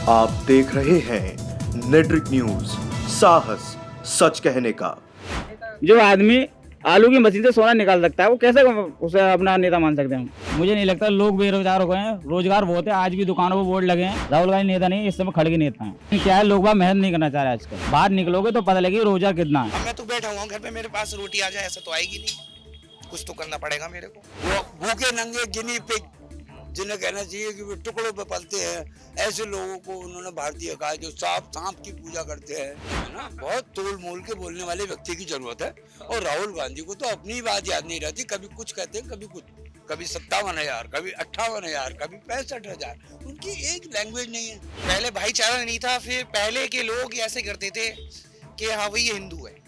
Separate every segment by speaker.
Speaker 1: आप देख रहे हैं नेट्रिक न्यूज, साहस सच कहने का।
Speaker 2: जो आदमी आलू की मशीन से सोना निकाल सकता है वो कैसे उसे अपना नेता मान सकते हैं? मुझे नहीं लगता। लोग बेरोजगार हो गए हैं, रोजगार बहुत है। आज भी दुकानों पर बोर्ड लगे हैं, राहुल गांधी नेता नहीं, इस समय खड़गे नेता हैं। क्या है, लोग बात मेहनत नहीं करना चाह रहे आजकल। बाहर निकलोगे तो पता लगेगा रोजगार कितना है।
Speaker 3: मैं तो बैठा हुआ घर पे, मेरे पास रोटी आ जाए ऐसा तो आएगी नहीं, कुछ तो करना पड़ेगा मेरे को।
Speaker 4: वो भूखे नंगे गिनी पिग जिन्हें कहना चाहिए कि वो टुकड़ों पे पलते हैं, ऐसे लोगों को उन्होंने भारतीय कहा जो सांप की पूजा करते हैं, है ना। बहुत तोल मोल के बोलने वाले व्यक्ति की जरूरत है। और राहुल गांधी को तो अपनी बात याद नहीं रहती, कभी कुछ कहते हैं, कभी कुछ, कभी 57,000, कभी 58,000, कभी 65,000। उनकी एक लैंग्वेज नहीं है।
Speaker 3: पहले भाईचारा नहीं था, फिर पहले के लोग ऐसे करते थे कि हाँ भाई ये हिंदू है,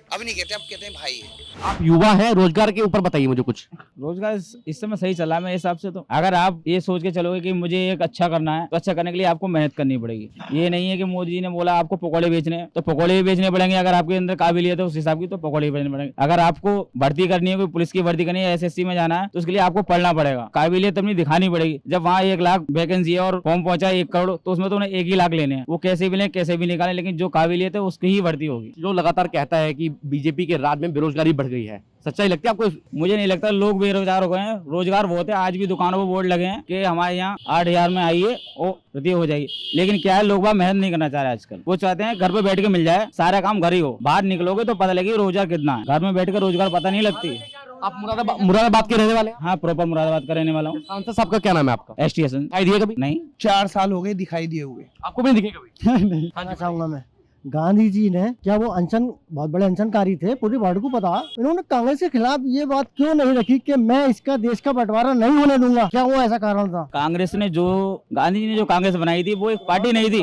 Speaker 3: अब नहीं कहते, अब कहते हैं भाई है।
Speaker 5: आप युवा हैं, रोजगार के ऊपर बताइए मुझे कुछ।
Speaker 2: रोजगार इस समय सही चल रहा है मेरे हिसाब से। तो अगर आप ये सोच के चलोगे कि मुझे एक अच्छा करना है, तो अच्छा करने के लिए आपको मेहनत करनी पड़ेगी। ये नहीं है कि मोदी जी ने बोला आपको पकौड़े बेचने हैं तो पकौड़े भी बेचने पड़ेंगे। अगर आपके अंदर काबिलियत है उस हिसाब की तो पकौड़े बेचने पड़ेंगे। अगर आपको भर्ती करनी है, कोई पुलिस की भर्ती करनी है, एसएससी में जाना है, तो उसके लिए आपको पढ़ना पड़ेगा, काबिलियत अपनी दिखानी पड़ेगी। जब वहाँ 1 लाख वैकेंसी है और फॉर्म पहुंचा 1 करोड़, तो उसमें तो उन्हें 1 ही लाख लेने हैं। वो कैसे भी लें, कैसे भी निकालें, लेकिन जो काबिलियत है उसकी ही भर्ती होगी।
Speaker 5: जो लगातार कहता है कि बीजेपी के राज में बेरोजगारी बढ़ गई है, सच्चाई लगती है आपको?
Speaker 2: मुझे नहीं लगता। लोग बेरोजगार हो गए हैं, रोजगार बहुत है। आज भी दुकानों पर बोर्ड लगे हैं कि हमारे यहाँ 8,000 में आइए और वृद्धि हो जाएगी। लेकिन क्या है, लोग बात मेहनत नहीं करना चाह रहे आजकल। वो चाहते हैं घर पे बैठ के मिल जाए, सारा काम घर ही हो। बाहर निकलोगे तो पता लगेगा रोजगार कितना है। घर में बैठ कर रोजगार पता नहीं लगती।
Speaker 5: आप मुरादाबाद के रहने वाले हैं?
Speaker 2: हाँ, प्रॉपर मुरादाबाद का रहने वाला हूँ।
Speaker 5: सांसद साहब का क्या नाम है आपका?
Speaker 2: ST हसन।
Speaker 5: दिखाई दिए कभी?
Speaker 2: नहीं,
Speaker 3: 4 साल हो गए दिखाई दिए हुए।
Speaker 5: आपको भी नहीं दिखे कभी?
Speaker 6: नहीं कहना चाहूंगा मैं, गांधी जी ने क्या वो अनशन, बहुत बड़े अनशनकारी थे, पूरी वर्ल्ड को पता। इन्होंने कांग्रेस के खिलाफ ये बात क्यों नहीं रखी कि मैं इसका देश का बंटवारा नहीं होने दूंगा? क्या वो ऐसा कारण था?
Speaker 2: कांग्रेस ने जो, गांधी जी ने जो कांग्रेस बनाई थी वो एक पार्टी नहीं थी,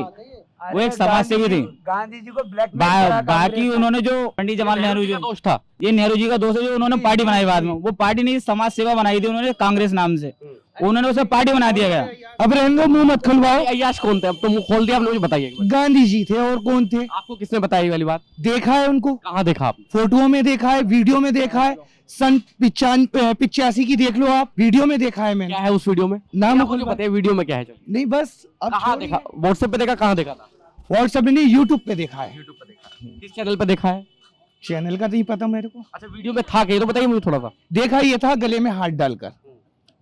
Speaker 2: वो एक समाज सेवी थी।
Speaker 7: गांधी जी को ब्लैक
Speaker 2: बाकी उन्होंने जो पंडित जवाहरलाल नेहरू जी,
Speaker 5: दोष था।
Speaker 2: ये नेहरू जी का दोस्त है जो उन्होंने पार्टी बनाई बाद में। वो पार्टी नहीं, समाज सेवा बनाई थी उन्होंने कांग्रेस नाम से। उन्होंने उसे पार्टी बना दिया गया।
Speaker 7: अब रहेंगे मुंह मत खुलवाओ।
Speaker 5: अय्याश कौन थे? अब तो मुंह खोल दिया आपने, मुझे बताइए एक बार।
Speaker 7: गांधी जी थे, और कौन थे?
Speaker 5: आपको किसने बताई ये वाली बात?
Speaker 7: देखा है उनको,
Speaker 5: कहाँ देखा आप?
Speaker 7: फोटोओं में देखा है, वीडियो में देखा है। सन 85 की देख लो आप, वीडियो में देखा है मैंने।
Speaker 5: क्या है उस वीडियो में?
Speaker 7: नाम
Speaker 5: मुझे बताइए वीडियो में क्या है?
Speaker 7: नहीं, बस अब
Speaker 5: कहाँ देखा? व्हाट्सएप पे देखा? कहाँ देखा था?
Speaker 7: व्हाट्सएप में नहीं, यूट्यूब पे देखा है।
Speaker 5: यूट्यूब पे देखा। किस चैनल पे देखा है?
Speaker 7: चैनल का नहीं पता मेरे को।
Speaker 5: अच्छा, वीडियो में था क्या, तो बताइए मुझे थोड़ा सा।
Speaker 7: देखा ये था, गले में हाथ डालकर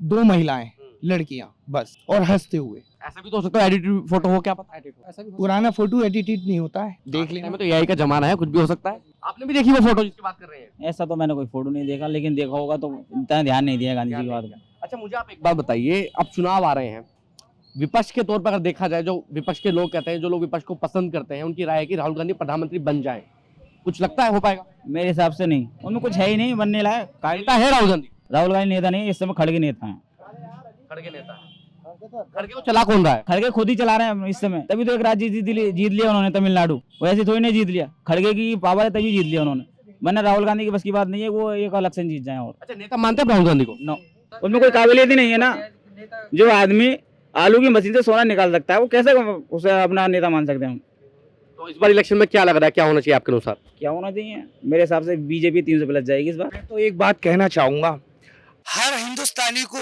Speaker 7: 2 महिलाएं, लड़कियां, बस, और हंसते हुए।
Speaker 5: ऐसा भी तो हो सकता है एडिटेड फोटो हो, क्या पता एडिट हो। ऐसा भी हो
Speaker 7: पुराना फोटो एडिटेड नहीं होता है, देख
Speaker 5: सकता है।
Speaker 7: लेना।
Speaker 5: में तो एआई का जमाना है, कुछ भी हो सकता है। आपने भी देखी वो फोटो जिसकी बात कर रहे हैं?
Speaker 2: ऐसा तो मैंने कोई फोटो नहीं देखा, लेकिन देखा होगा तो इतना ध्यान नहीं दिया गांधी जी की बात का।
Speaker 5: अच्छा, मुझे आप एक बात बताइए, अब चुनाव आ रहे हैं, विपक्ष के तौर पर अगर देखा जाए, जो विपक्ष के लोग कहते हैं, जो लोग विपक्ष को पसंद करते हैं, उनकी राय है कि राहुल गांधी प्रधानमंत्री बन जाए। कुछ लगता है हो पाएगा?
Speaker 2: मेरे हिसाब से नहीं, उनमें कुछ है ही नहीं बनने लायक।
Speaker 5: नेता है राहुल गांधी?
Speaker 2: राहुल गांधी नेता नहीं, इस समय खड़गे नेता हैं।
Speaker 5: खड़गे नेता है। खड़गे को चला कौन रहा है?
Speaker 2: खड़गे खुद ही चला रहे हैं इस समय। तभी तो एक राज्य जीत लिया उन्होंने, तमिलनाडु। वैसे थोड़ी नहीं जीत लिया, खड़गे की पावर है तभी जीत लिया उन्होंने। वरना राहुल गांधी की बस की बात नहीं है, वो एक अलग से जीत जाए। और
Speaker 5: अच्छा, नेता मानते हैं राहुल गांधी को?
Speaker 2: नो, उनमें कोई काबिलियत ही नहीं है ना। जो आदमी आलू की मशीन से सोना निकाल सकता है वो कैसे उसे अपना नेता मान सकते हैं हम?
Speaker 5: तो इस बार इलेक्शन में क्या लग रहा है, क्या होना चाहिए आपके अनुसार?
Speaker 2: क्या होना चाहिए? मेरे हिसाब से बीजेपी 300 प्लस जाएगी इस बार।
Speaker 3: मैं तो एक बात कहना चाहूंगा, हर हिंदुस्तानी को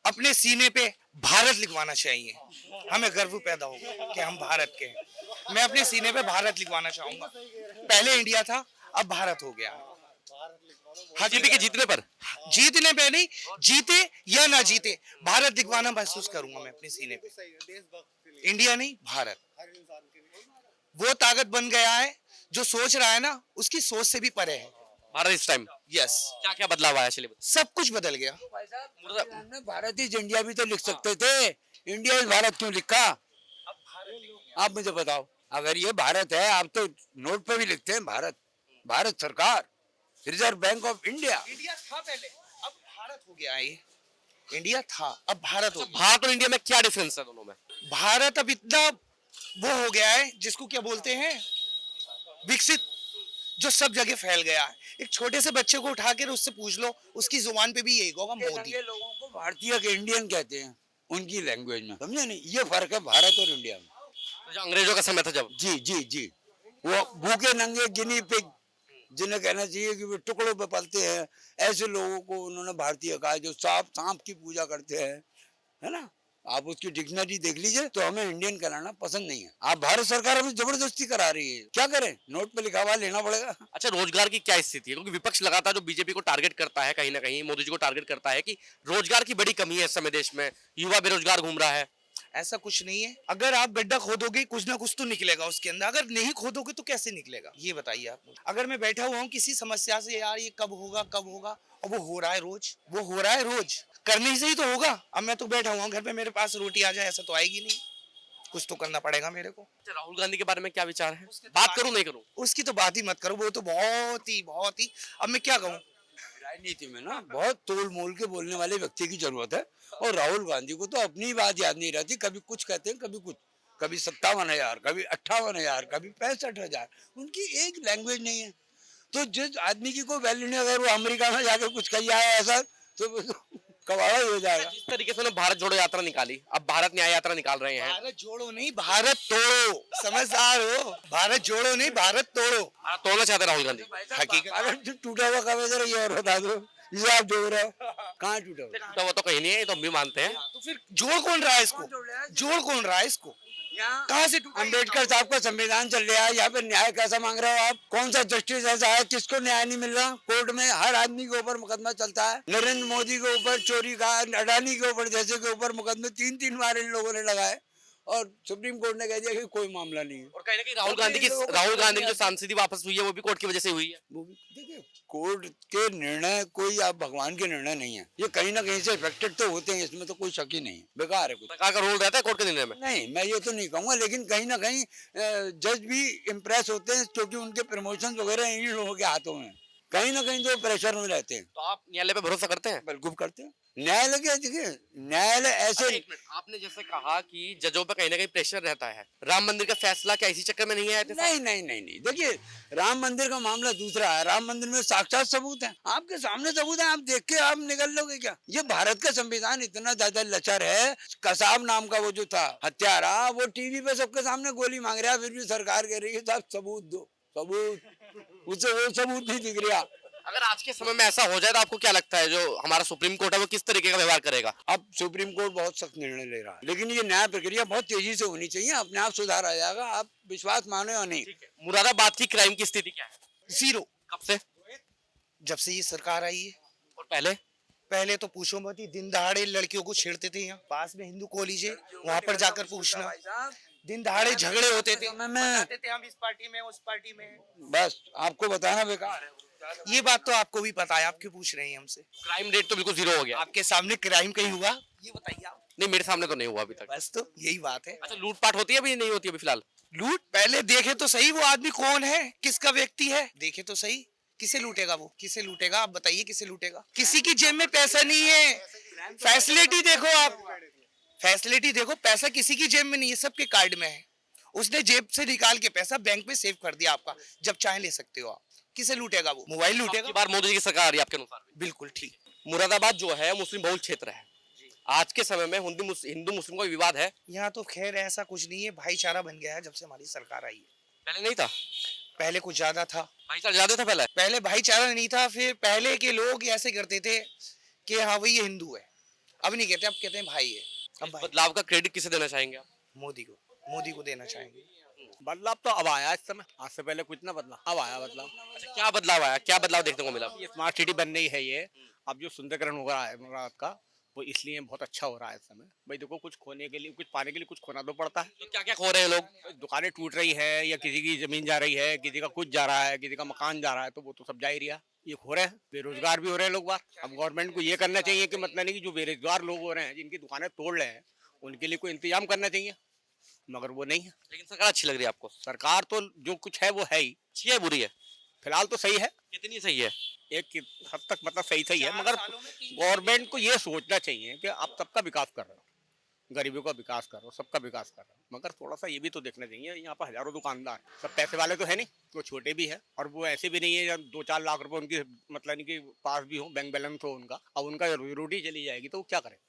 Speaker 3: अपने सीने पे भारत लिखवाना चाहिए। हमें गर्व पैदा होगा कि हम भारत के हैं। मैं अपने सीने पे भारत लिखवाना चाहूंगा। पहले इंडिया था, अब भारत हो गया।
Speaker 5: बीजेपी के जीतने पर?
Speaker 3: जीतने पे नहीं, जीते या ना जीते, भारत लिखवाना महसूस करूंगा मैं अपने सीने पे। इंडिया नहीं, भारत। वो ताकत बन गया है जो सोच रहा है ना, उसकी सोच से भी परे है
Speaker 5: भारत इस टाइम।
Speaker 3: यस।
Speaker 5: क्या क्या बदलाव आया? चलिए
Speaker 3: सब कुछ बदल गया।
Speaker 4: भारत इज इंडिया भी तो लिख सकते थे, इंडिया इज भारत क्यों लिखा? आप मुझे बताओ, अगर ये भारत है, आप तो नोट पे भी लिखते हैं भारत, भारत सरकार, reserve bank of India.
Speaker 3: India था पहले, अब भारत हो गया है। इंडिया था, अब भारत हो गया।
Speaker 5: भारत और इंडिया में क्या डिफरेंस है दोनों में?
Speaker 3: भारत अब इतना वो हो गया है जिसको क्या बोलते हैं, विकसित, जो सब जगह फैल गया है। एक छोटे से बच्चे को उठा कर उससे पूछ लो, उसकी जुबान पे भी यही होगा, मोदी।
Speaker 4: ये लोगों को भारतीय के इंडियन कहते हैं उनकी लैंग्वेज में, समझे नहीं? ये फर्क है भारत और इंडिया में।
Speaker 5: तो जो अंग्रेजों का समय था जब,
Speaker 4: जी जी जी, वो भूखे नंगे गिनी पिग जिन्हें कहना चाहिए कि वो टुकड़ों पे पलते हैं, ऐसे लोगों को उन्होंने भारतीय कहा जो सांप की पूजा करते हैं, है ना। आप उसकी डिक्शनरी देख लीजिए, तो हमें इंडियन कहलाना पसंद नहीं है। आप भारत सरकार हमें जबरदस्ती करा रही है, क्या करें, नोट पे लिखा हुआ लेना पड़ेगा।
Speaker 5: अच्छा, रोजगार की क्या स्थिति है? क्योंकि विपक्ष लगातार जो बीजेपी को टारगेट करता है, कहीं ना कहीं मोदी जी को टारगेट करता है कि रोजगार की बड़ी कमी है इस समय देश में, युवा बेरोजगार घूम रहा है।
Speaker 3: ऐसा कुछ नहीं है। अगर आप गड्ढा खोदोगे कुछ ना कुछ तो निकलेगा उसके अंदर, अगर नहीं खोदोगे तो कैसे निकलेगा ये बताइए आप मुझे। अगर मैं बैठा हुआ हूँ किसी समस्या से, यार ये कब होगा कब होगा, और वो हो रहा है रोज, वो हो रहा है रोज, करने से ही तो होगा। अब मैं तो बैठा हुआ हूँ घर पे, मेरे पास रोटी आ जाए ऐसा तो आएगी नहीं, कुछ तो करना पड़ेगा मेरे को।
Speaker 5: अच्छा, राहुल गांधी के बारे में क्या विचार है? बात करूं नहीं करूं?
Speaker 3: उसकी तो बात ही मत करो, वो तो बहुत ही अब मैं क्या कहूँ।
Speaker 4: राजनीति में ना बहुत तोल मोल के बोलने वाले व्यक्ति की जरूरत है, और राहुल गांधी को तो अपनी बात याद नहीं रहती, कभी कुछ कहते हैं कभी कुछ, कभी 57,000, कभी 58,000, कभी 65,000, उनकी एक लैंग्वेज नहीं है। तो जिस आदमी की कोई वैल्यू नहीं, अगर वो अमेरिका में जाकर कुछ कही आया ऐसा तो कबाड़ा ही हो जाएगा।
Speaker 5: जिस तरीके से उन्होंने भारत जोड़ो यात्रा निकाली, अब भारत न्याय यात्रा निकाल रहे हैं।
Speaker 3: भारत जोड़ो नहीं भारत तोड़ो, समझदार हो, भारत जोड़ो नहीं भारत तोड़ो।
Speaker 5: भारत तोड़ना चाहते हैं राहुल गांधी।
Speaker 3: हकीकत
Speaker 4: अगर जो टूटा हुआ कब है जरा ये और बता दो, जिसे आप जोड़ रहे हो कहाँ टूटा हुआ?
Speaker 5: तो वो तो कहीं नहीं है, ये तो हम भी मानते हैं।
Speaker 3: तो फिर जोड़ कौन रहा है इसको, जोड़ कौन रहा है इसको, कहाँ से टूटा?
Speaker 4: अम्बेडकर साहब का संविधान चल रहा है, यहाँ पे न्याय कैसा मांग रहे हो आप? कौन सा जस्टिस ऐसा है किसको न्याय नहीं मिल रहा? कोर्ट में हर आदमी के ऊपर मुकदमा चलता है, नरेंद्र मोदी के ऊपर चोरी का, अडानी के ऊपर जैसे के ऊपर मुकदमे 3-3 बार इन लोगों ने लगाए, और सुप्रीम कोर्ट ने कह दिया कि कोई मामला नहीं है।
Speaker 5: और कहीं ना कहीं राहुल गांधी की जो सांसदी वापस हुई है वो भी कोर्ट की वजह से हुई है।
Speaker 4: वो भी देखिए, कोर्ट के निर्णय कोई आप भगवान के निर्णय नहीं है, ये कहीं ना कहीं से इफेक्टेड तो होते हैं, इसमें तो कोई शक ही नहीं है, बेकार है कुछ।
Speaker 5: सरकार का रोल रहता है कोर्ट के निर्णय में?
Speaker 4: नहीं, मैं ये तो नहीं कहूँगा, लेकिन कहीं ना कहीं जज भी इम्प्रेस होते हैं, क्योंकि उनके प्रमोशन वगैरह इन लोगों के हाथों में, कहीं ना कहीं तो प्रेशर में रहते हैं।
Speaker 5: तो आप न्यायालय पे भरोसा करते हैं?
Speaker 4: बिल्कुल करते हैं। न्यायालय क्या, देखिए न्यायालय ऐसे।
Speaker 5: एक मिनट, आपने जैसे कहा कि जजों पे कहीं ना कहीं प्रेशर रहता है, राम मंदिर का फैसला क्या इसी चक्कर में नहीं आया?
Speaker 4: नहीं, देखिए राम मंदिर का मामला दूसरा है, राम मंदिर में साक्षात सबूत है, आपके सामने सबूत है, आप देख के आप निकल लोगे क्या? ये भारत का संविधान इतना ज्यादा लचर है, कसाब नाम का वो जो था हत्यारा, वो टीवी पे सबके सामने गोली मांग रहा है, फिर भी सरकार कह रही है साहब सबूत दो, सबूत, उसे वो सबूत नहीं दिख रहा।
Speaker 5: अगर आज के समय में ऐसा हो जाए तो आपको क्या लगता है जो हमारा सुप्रीम कोर्ट है वो किस तरीके का व्यवहार करेगा?
Speaker 4: अब सुप्रीम कोर्ट बहुत सख्त निर्णय ले रहा है, लेकिन ये न्याय प्रक्रिया बहुत तेजी से होनी चाहिए, अपने आप सुधार आ जाएगा, आप विश्वास मानो या नहीं।
Speaker 5: मुरादाबाद की क्राइम की स्थिति क्या है?
Speaker 3: जीरो।
Speaker 5: कब से?
Speaker 3: जब से ये सरकार आई है।
Speaker 5: और पहले?
Speaker 3: पहले तो पूछो मत ही, दिन दहाड़े लड़कियों को छेड़ते थे, यहाँ पास में हिंदू कॉलेज है, वहाँ पर जाकर पूछना, दिन दहाड़े झगड़े होते थे, बताते थे हम इस पार्टी में उस पार्टी में।
Speaker 4: बस आपको बताना बेकार है।
Speaker 3: ये बात तो आपको भी पता है, आप क्यों पूछ रहे हैं हमसे?
Speaker 5: क्राइम रेट तो बिल्कुल जीरो हो गया।
Speaker 3: आपके सामने क्राइम कहीं हुआ ये बताइए आप।
Speaker 5: नहीं, मेरे सामने तो नहीं हुआ अभी तक।
Speaker 3: बस तो यही बात है।
Speaker 5: अच्छा, लूटपाट होती है अभी? नहीं होती अभी फिलहाल?
Speaker 3: लूट पहले देखे तो सही, वो आदमी कौन है, किसका व्यक्ति है, देखे तो सही। किसे लूटेगा वो, किसे लूटेगा आप बताइए, किसे लूटेगा? किसी की जेब में पैसा नहीं है। फैसिलिटी देखो आप, फैसिलिटी देखो, पैसा किसी की जेब में नहीं है, सबके कार्ड में है। उसने जेब से निकाल के पैसा बैंक में सेव कर दिया आपका, जब चाहे ले सकते हो आप। किसे लूटेगा वो? मोबाइल लूटेगा।
Speaker 5: बार मोदी जी की सरकार आ रही है आपके अनुसार?
Speaker 3: बिल्कुल ठीक।
Speaker 5: मुरादाबाद जो है मुस्लिम बहुल क्षेत्र है, आज के समय में हिंदू मुस्लिम का विवाद है।
Speaker 3: यहाँ तो खैर ऐसा कुछ नहीं है, भाईचारा बन गया है जब से हमारी सरकार आई है।
Speaker 5: पहले नहीं था?
Speaker 3: पहले कुछ ज्यादा था।
Speaker 5: भाईचारा ज्यादा था पहले?
Speaker 3: पहले भाईचारा नहीं था, फिर पहले के लोग ऐसे करते थे कि हाँ भाई ये हिंदू है, अब नहीं कहते, अब कहते हैं भाई है। अब भाई।
Speaker 5: बदलाव का क्रेडिट किसे देना चाहेंगे आप?
Speaker 3: मोदी को देना चाहेंगे।
Speaker 8: बदलाव तो अब आया इस समय, आज से पहले कुछ ना बदला, अब आया बदलाव।
Speaker 5: अच्छा, क्या बदलाव आया, क्या बदलाव देखने को मिला?
Speaker 8: ये स्मार्ट सिटी बन रही है, ये अब जो सुंदरीकरण हो रहा है मुरादाबाद का, वो इसलिए बहुत अच्छा हो रहा है इस समय। भाई देखो, कुछ खोने के लिए, कुछ पाने के लिए कुछ खोना तो पड़ता है।
Speaker 5: तो क्या क्या खो रहे हैं लोग?
Speaker 8: दुकानें टूट रही है, या किसी की जमीन जा रही है, किसी का कुछ जा रहा है, किसी का मकान जा रहा है, तो वो तो सब जा ही रहा। ये हो रहे हैं, बेरोजगार भी हो रहे हैं लोग बार। अब गवर्नमेंट को ये करना चाहिए कि मतलब नहीं कि जो बेरोजगार लोग हो रहे हैं, जिनकी दुकानें तोड़ रहे हैं, उनके लिए कोई इंतजाम करना चाहिए, मगर वो नहीं है।
Speaker 5: लेकिन सरकार अच्छी लग रही है आपको?
Speaker 8: सरकार तो जो कुछ है वो है ही।
Speaker 5: अच्छी है बुरी है?
Speaker 8: फिलहाल तो सही है,
Speaker 5: कितनी सही है?
Speaker 8: एक हद तक मतलब सही है, मगर गवर्नमेंट को ये सोचना चाहिए कि आप सबका विकास कर रहे हो, गरीबों का विकास कर रहे हो, सबका विकास कर रहे हो, मगर थोड़ा सा ये भी तो देखना चाहिए, यहाँ पर हजारों दुकानदार, सब पैसे वाले तो है नहीं, वो छोटे भी है, और वो ऐसे भी नहीं है 2-4 लाख रुपए उनकी मतलब नहीं कि पास भी हो, बैंक बैलेंस हो उनका, अब उनका रोटी चली जाएगी तो वो क्या करें?